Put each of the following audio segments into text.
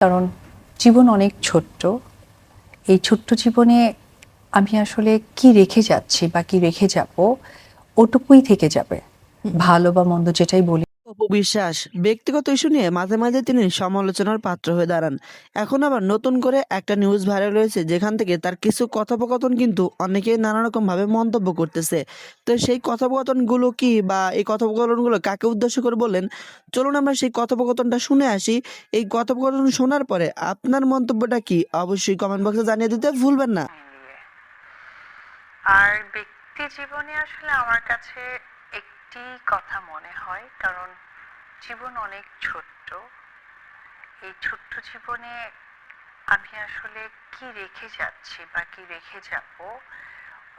কারণ জীবন অনেক ছোট্ট। এই ছোট্ট জীবনে আমি আসলে কি রেখে যাচ্ছি বা কি রেখে যাব, ওটুকুই থেকে যাবে। ভালো বা মন্দ যেটাই বলি। অপু বিশ্বাস ব্যক্তিগত ইস্যু নিয়ে মাঝে মাঝে তিনি সমালোচনার পাত্র হয়ে দাঁড়ান। এখন আবার নতুন করে একটা নিউজ ভাইরাল হয়েছে, যেখান থেকে তার কিছু কথোপকথন কিন্তু অনেকেই নানা রকম ভাবে মন্তব্য করতেছে। তো সেই কথোপকথনগুলো কি, বা এই কথোপকথনগুলো কাকে উদ্দেশ্য করে বললেন, চলুন আমরা সেই কথোপকথনটা শুনে আসি। এই কথোপকথন শোনার পরে আপনার মন্তব্যটা কি অবশ্যই কমেন্ট বক্সে জানিয়ে দিতে ভুলবেন না। আর ব্যক্তি জীবনে আসলে আমার কাছে একটি কথা মনে হয়, কারণ জীবন অনেক ছোট্ট। এই ছোট্ট জীবনে আমি আসলে কি রেখে যাচ্ছি বা কি রেখে যাব,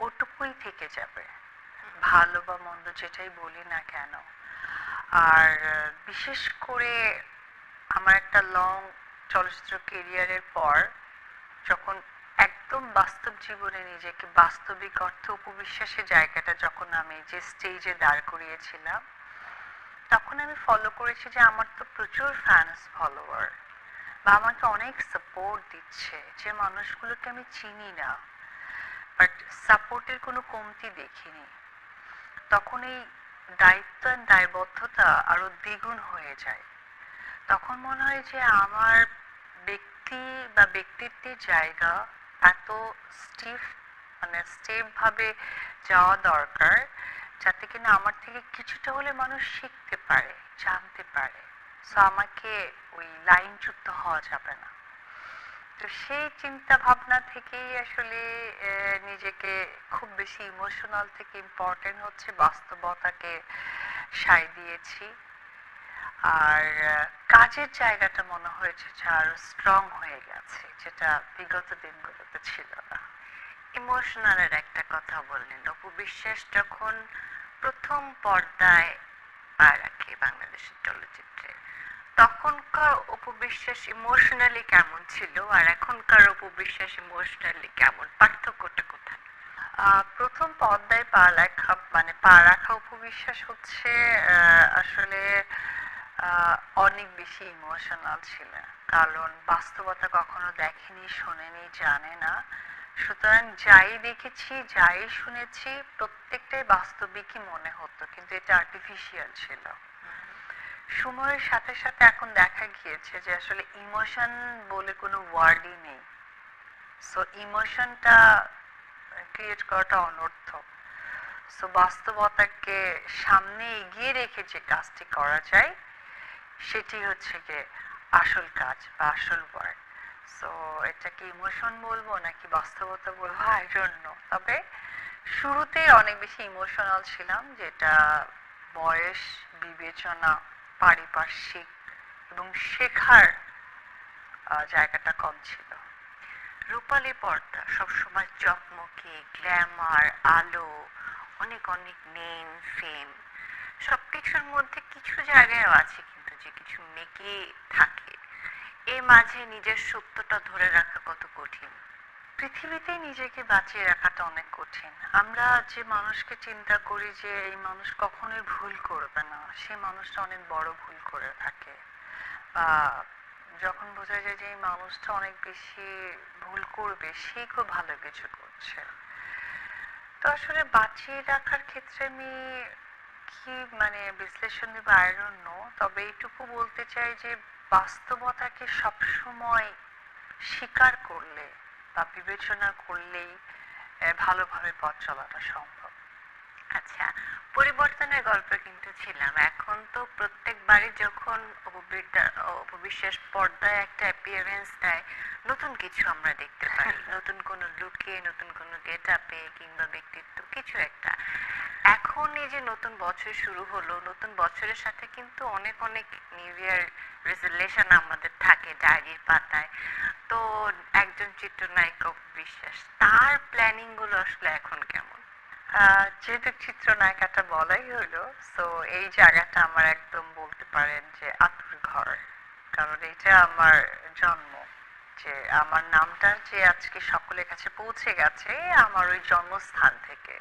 ওটুকুই থেকে যাবে। ভালো বা মন্দ যেটাই বলি না কেন। আর বিশেষ করে আমার একটা লং চলচ্চিত্র কেরিয়ারের পর যখন একদম বাস্তব জীবনে নিজেকে বাস্তবিক অর্থে উপবিশ্বাসের জায়গাটা যখন আমি যে স্টেজে দাঁড় করিয়েছিলাম, তখন আমি ফলো করেছি যে আমার তো প্রচুর ফ্যান্স ফলোয়ার বা আমাকে অনেক সাপোর্ট দিচ্ছে, যে মানুষগুলোকে আমি চিনি না, বাট সাপোর্টের কোনো কমতি দেখিনি। তখন এই দায়িত্ব আর দায়বদ্ধতা আরো দ্বিগুণ হয়ে যায়। তখন মনে হয় যে আমার ব্যক্তি বা ব্যক্তিত্বের জায়গা এত স্টিফ, মানে স্টেপ ভাবে যাওয়া দরকার, যাতে কিনা আমার থেকে কিছুটা হলে মানুষ শিখতে পারে, জানতে পারে। সো আমাকে ওই লাইনচ্যুত হওয়া যাবে না। তো সেই চিন্তা ভাবনা থেকেই আসলে নিজেকে খুব বেশি ইমোশনাল থেকে ইম্পর্টেন্ট হচ্ছে বাস্তবতাকে সায় দিয়েছি। আর কাজের জায়গাটা মনে হয়েছে যে আরো স্ট্রং হয়ে গেছে, যেটা বিগত দিনগুলোতে ছিল না। ইমোশনালের একটা কথা বললেন, অপু বিশ্বাস যখন প্রথম পর্দায় পা রাখে বাংলাদেশের চলচ্চিত্রে, তখনকার অপু বিশ্বাস ইমোশনালি কেমন ছিল আর এখনকার অপু বিশ্বাস ইমোশনালি কেমন, পার্থক্যটা কোথায়? প্রথম পর্দায় পা রাখা মানে পা রাখা অপু বিশ্বাস হচ্ছে আসলে অনেক বেশি ইমোশনাল ছিল, কারণ বাস্তবতা কখনো দেখেনি, শোনেনি, জানে না। সুতরাং যাই দেখেছি, যাই শুনেছি, প্রত্যেকটাই বাস্তবিকই মনে হতো, কিন্তু এটা আর্টিফিশিয়াল ছিল। সময়ের সাথে সাথে এখন দেখা গিয়েছে যে আসলে ইমোশন বলে কোনো ওয়ার্ডই নেই। সো ইমোশনটা ক্রিয়েট করাটা অনর্থক। সো বাস্তবতাকে সামনে এগিয়ে রেখে যে কাজটি করা যায়, সেটি হচ্ছে গিয়ে আসল কাজ বা আসল ওয়ার্ক। সো এটাকে ইমোশন বলবো নাকি বাস্তবতা বলবো, আই ডোন্ট নো। তবে শুরুতেই অনেক বেশি ইমোশনাল ছিলাম, যেটা বয়স, বিবেচনা, পারিপার্শ্বিক এবং শেখার জায়গাটা কম ছিল। রূপালী পর্দা সবসময় চকমকে, গ্ল্যামার, আলো, অনেক অনেক নেম ফেম, সবকিছুর মধ্যে কিছু জায়গায়ও আছে কিন্তু যে কিছু মেকি থাকে। এর মাঝে নিজের সত্যটা ধরে রাখা কত কঠিন। পৃথিবীতে নিজেকে বাঁচিয়ে রাখাটা অনেক কঠিন। আমরা যে মানুষকে চিন্তা করি যে এই মানুষ কখনোই ভুল করবে না, সেই মানুষটা অনেক বড় ভুল করে থাকে। বা যখন বোঝা যায় যে এই মানুষটা অনেক বেশি ভুল করবে, সে খুব ভালো কিছু করছে। তো আসলে বাঁচিয়ে রাখার ক্ষেত্রে আমি কি মানে বিশ্লেষণ দেব, আই ডোন্ট নো। তবে এইটুকু বলতে চাই যে বাস্তবতাকে সবসময় স্বীকার করলে বা বিবেচনা করলেই ভালোভাবে পথ চলাটা সম্ভব। আচ্ছা, পরিবর্তনের গল্প কিন্তু ছিলাম। এখন তো প্রত্যেকবারই যখন অপবিশ্বাস পর্দায় একটা অ্যাপিয়ারেন্স দেয়, নতুন কিছু আমরা দেখতে পাই, নতুন কোনো লুকে, নতুন কোনো গেট আপে, কিংবা ব্যক্তিত্ব কিছু একটা। এখন এই যে নতুন বছর শুরু হলো, নতুন বছরের সাথে কিন্তু অনেক অনেক নিউ ইয়ার রেজুলেশন আমাদের থাকে ডায়েরির পাতায়। তো একজন চিত্রনায়িকা বিশ্বাস, তার প্ল্যানিং গুলো আসলে এখন কেমন? যেহেতু চিত্রনায়িকাটা বলাই হলো, তো এই জায়গাটা আমার একদম বলতে পারেন যে আতুর ঘর। কারণ এটা আমার জন্ম, যে আমার নামটা যে আজকে সকলের কাছে পৌঁছে গেছে আমার ওই জন্মস্থান থেকে।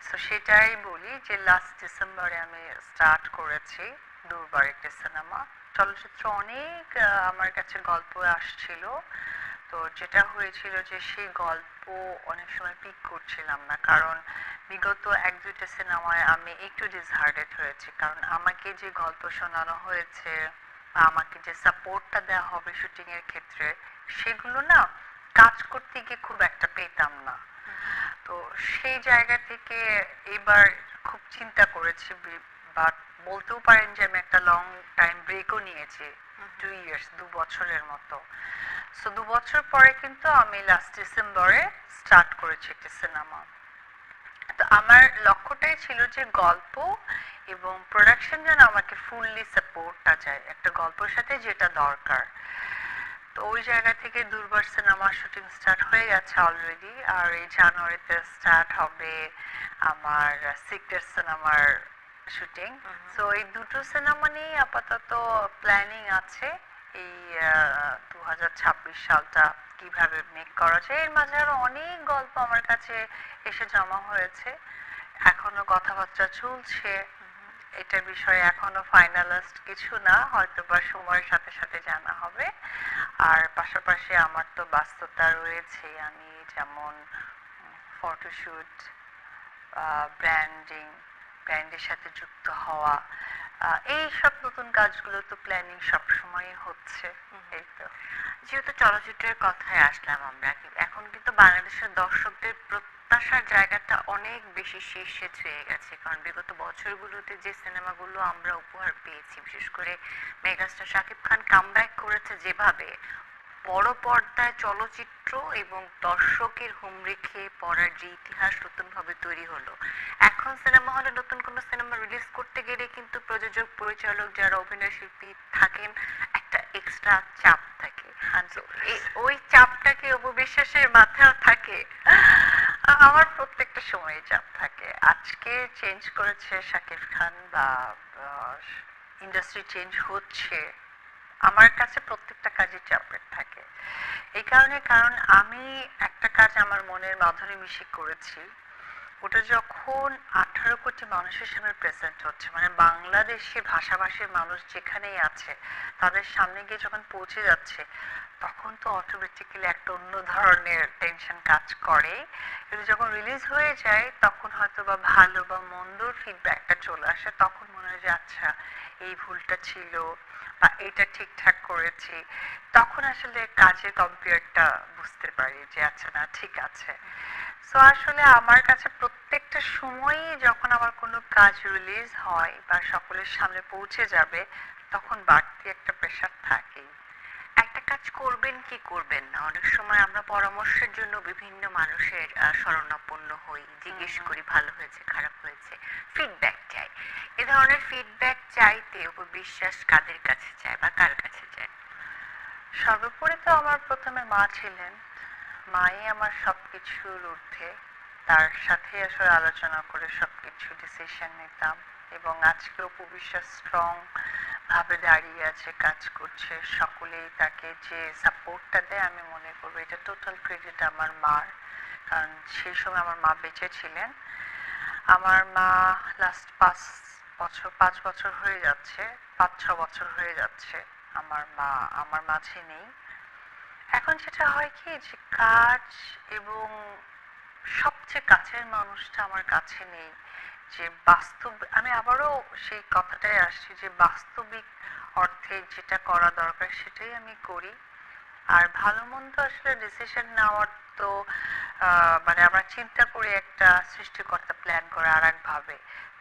তো সেটাই বলি যে লাস্ট ডিসেম্বরে আমি স্টার্ট করেছি দুর্বার একটি সিনেমা। চলচ্চিত্র অনেক আমার কাছে গল্প আসছিল, তো যেটা হয়েছিল যে সেই গল্প অনেক সময় পিক করছিলাম না, কারণ বিগত এক দুইটা সিনেমায় আমি একটু ডিসহার্টেড হয়েছি, কারণ আমাকে যে গল্প শোনানো হয়েছে বা আমাকে যে সাপোর্টটা দেওয়া হবে শুটিং এর ক্ষেত্রে, সেগুলো না কাজ করতে গিয়ে খুব একটা পেতাম না। তো সেই জায়গা থেকে এবার খুব চিন্তা করেছি, বা বলতেও পারেন যে আমি একটা লং টাইম ব্রেকও নিয়েছি, 2 ইয়ার্স, 2 বছরের মতো। সো 2 বছর পরে কিন্তু আমি লাস্ট ডিসেম্বরে স্টার্ট করেছি একটি সিনেমা। তো আমার লক্ষ্যটাই ছিল যে গল্প এবং প্রোডাকশন যেন আমাকে ফুললি সাপোর্টটা যায় একটা গল্পের সাথে, যেটা দরকার। তো ওই জায়গা থেকে দুর্বার সিনেমার শুটিং স্টার্ট হয়ে গেছে অলরেডি, আর এই জানুয়ারিতে স্টার্ট হবে আমার সিক্রেট সিনেমার শুটিং। সো এই দুটো সিনেমা নিয়ে আপাতত প্ল্যানিং আছে, এই 2026 সালটা কিভাবে মেক করা যায়। এর মাঝে আরো অনেক গল্প আমার কাছে এসে জমা হয়েছে, এখনো কথাবার্তা চলছে। এটার বিষয়ে এখনো ফাইনালাইজড কিছু না, হয়তো বা সময়ের সাথে সাথে জানা হবে। আর পাশাপাশি আমার তো ব্যস্ততা রয়েছে, আমি যেমন ফটোশুট, ব্র্যান্ডিং, ব্র্যান্ডের সাথে যুক্ত হওয়া, এই সব নতুন কাজগুলো তো প্ল্যানিং সবসময়ই হচ্ছে। এই তো। যেহেতু চলচ্চিত্রের কথায় আসলাম আমরা, এখন কিন্তু বাংলাদেশের দর্শকদের প্রত্যাশার জায়গাটা অনেক বেশি শীর্ষে ছুঁয়ে গেছে, কারণ বিগত বছরগুলোতে যে সিনেমাগুলো আমরা উপহার পেয়েছি, বিশেষ করে মেগাস্টার শাকিব খান কামব্যাক করেছে যেভাবে, বড় পর্দায় চলচ্চিত্র এবং দর্শকের হুমড়ি খেয়ে পড়ার যে ইতিহাস নতুনভাবে তৈরি হলো, এখন সিনেমা হলে নতুন কোনো সিনেমা রিলিজ করতে গেলে কিন্তু প্রযোজক পরিচালক যারা অভিনয় শিল্পী থাকেন, একটা এক্সট্রা চাপ থাকে। তো ওই চাপটাকে অপবিশ্বাসের মাথায় থাকে। আমার প্রত্যেকটা সময় চাপ থাকে। আজকে চেঞ্জ করেছে শাকিব খান, বা ইন্ডাস্ট্রি চেঞ্জ হচ্ছে, আমার কাছে প্রত্যেকটা কাজে চাপের থাকে। এই কারণে, কারণ আমি একটা কাজ আমার মনের মাধুরী মিশে করেছি, ওটা যখন 18 কোটি মানুষের সামনে প্রেজেন্ট হচ্ছে, মানে বাংলাদেশে ভাষাভাষীর মানুষ যেখানেই আছে তাদের সামনে গিয়ে যখন পৌঁছে যাচ্ছে, তখন তো অটোমেটিক্যালি একটা অন্য ধরনের টেনশন কাজ করে। কিন্তু যখন রিলিজ হয়ে যায় তখন হয়তো বা ভালো বা মন্দর ফিডব্যাকটা চলে আসে, তখন মনে হয় যে আচ্ছা এই ভুলটা ছিল বা এটা ঠিকঠাক করেছি, তখন আসলে কাজের কম্পেয়ারটা বুঝতে পারি যে আচ্ছা না ঠিক আছে। সো আসলে আমার কাছে প্রত্যেকটা সময়ই যখন আমার কোনো কাজ রিলিজ হয় বা সকলের সামনে পৌঁছে যাবে, তখন বাড়তি একটা প্রেশার থাকেই। একটা কাজ করবেন কি করবেন না, অনেক সময় আমরা পরামর্শের জন্য বিভিন্ন মানুষের শরণাপন্ন হই, জিজ্ঞেস করি ভালো হয়েছে খারাপ হয়েছে, ফিডব্যাক চাই। এ ধরনের ফিডব্যাক চাইতে উপবিশ্বাস কাদের কাছে চায় বা কার কাছে চায়? সর্বোপরি তো আমার প্রথমে মা ছিলেন, মাই আমার সবকিছুর ঊর্ধ্বে, তার সাথে আসলে আলোচনা করে সবকিছু ডিসিশন নিতাম। এবং আজকে অপু বিশ্বাস স্ট্রং ভাবে দাঁড়িয়ে আছে, কাজ করছে, সকলেই তাকে যে সাপোর্টটা দেয়, আমি মনে করবো এটা টোটাল ক্রেডিট আমার মার, কারণ সেই সময় আমার মা বেঁচে ছিলেন। আমার মা লাস্ট 5 বছর, 5 বছর হয়ে যাচ্ছে, 5-6 বছর হয়ে যাচ্ছে আমার মা আমার মাঝে নেই। এখন যেটা হয় কি যে কাজ এবং সবচেয়ে কাছের মানুষটা আমার কাছে নেই, যে বাস্তব, আমি আবারও সেই কথাটাই আসছি যে বাস্তবিক অর্থে যেটা করা দরকার সেটাই আমি করি। আর ভালো মন্দ আসলে ডিসিশন নেওয়ার তো মানে আমরা চিন্তা করি একটা, সৃষ্টিকর্তা প্ল্যান করে আর এক ভাবে,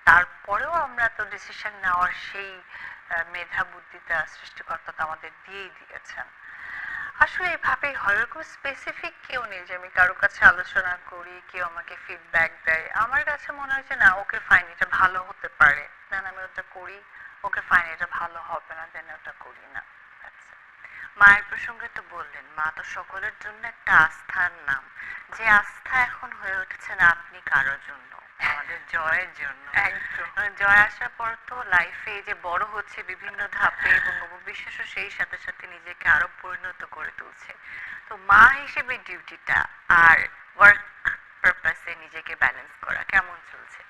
তারপরেও আমরা তো ডিসিশন নেওয়ার সেই মেধা বুদ্ধিটা সৃষ্টিকর্তা তো আমাদের দিয়েই দিয়েছেন। আসলে এভাবেই হয়, ওরকম স্পেসিফিক কেউ নেই যে আমি কারো কাছে আলোচনা করি, কেউ আমাকে ফিডব্যাক দেয়। আমার কাছে মনে হয় যে না, ওকে ফাইন, এটা ভালো হতে পারে, দেন আমি ওটা করি। ওকে ফাইন, এটা ভালো হবে না, দেন ওটা করি না। That's it. মায়ের প্রসঙ্গে তো বললেন, মা তো সকলের জন্য একটা আস্থার নাম, যে আস্থা এখন হয়ে উঠেছেন আপনি কারোর জন্য, আমাদের জয়ের জন্য। একদম। জয় আসার পর তো লাইফে যে বড় হচ্ছে বিভিন্ন ধাপে, এবং অববিশ্বাসও সেই সাথে সাথে নিজেকে আরো পরিণত করে তুলছে। তো মা হিসেবে ডিউটিটা আর ওয়ার্ক পারপাসে নিজেকে ব্যালেন্স করা কেমন চলছে?